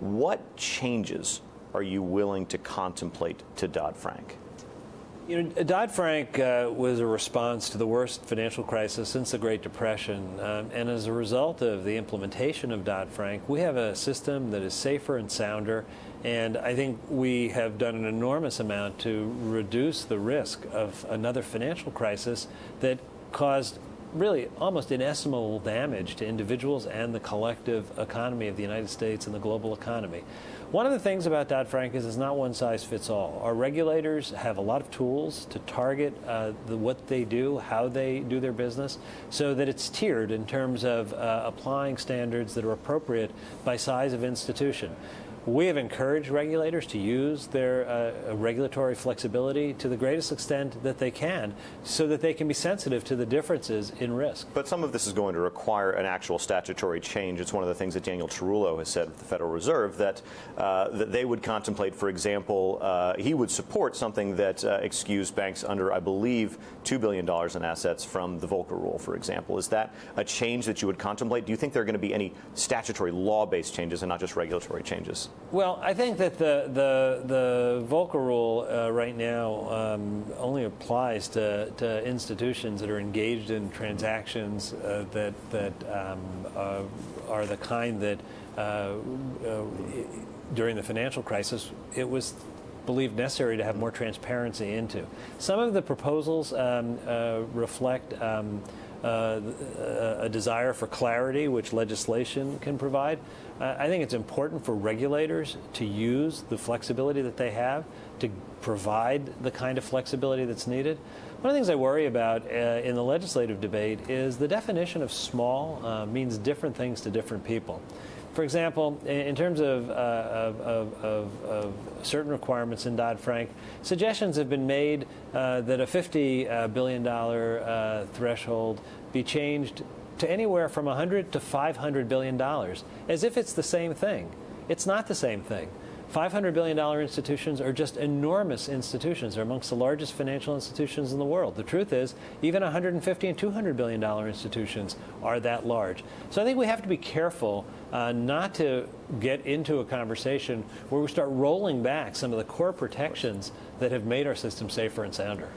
What changes are you willing to contemplate to Dodd-Frank? Dodd-Frank was a response to the worst financial crisis since the Great Depression. And as a result of the implementation of Dodd-Frank, we have a system that is safer and sounder. And I think we have done an enormous amount to reduce the risk of another financial crisis that caused really almost inestimable damage to individuals and the collective economy of the United States and the global economy. One of the things about Dodd-Frank is it's not one size fits all. Our regulators have a lot of tools to target what they do, how they do their business, so that it's tiered in terms of applying standards that are appropriate by size of institution. We have encouraged regulators to use their regulatory flexibility to the greatest extent that they can so that they can be sensitive to the differences in risk. But some of this is going to require an actual statutory change. It's one of the things that Daniel Tarullo has said at the Federal Reserve, that they would contemplate, for example, he would support something that excused banks under, I believe, $2 billion in assets from the Volcker Rule, for example. Is that a change that you would contemplate? Do you think there are going to be any statutory law-based changes and not just regulatory changes? Well, I think that the Volcker Rule right now only applies to institutions that are engaged in transactions that are the kind that during the financial crisis it was believed necessary to have more transparency into. Some of the proposals reflect a desire for clarity, which legislation can provide. I think it's important for regulators to use the flexibility that they have to provide the kind of flexibility that's needed. One of the things I worry about in the legislative debate is the definition of small means different things to different people. For example, in terms of certain requirements in Dodd-Frank, suggestions have been made that a $50 billion threshold be changed to anywhere from $100 to $500 billion, as if it's the same thing. It's not the same thing. $500 billion institutions are just enormous institutions. They're amongst the largest financial institutions in the world. The truth is, even $150 and $200 billion institutions are that large. So I think we have to be careful not to get into a conversation where we start rolling back some of the core protections that have made our system safer and sounder.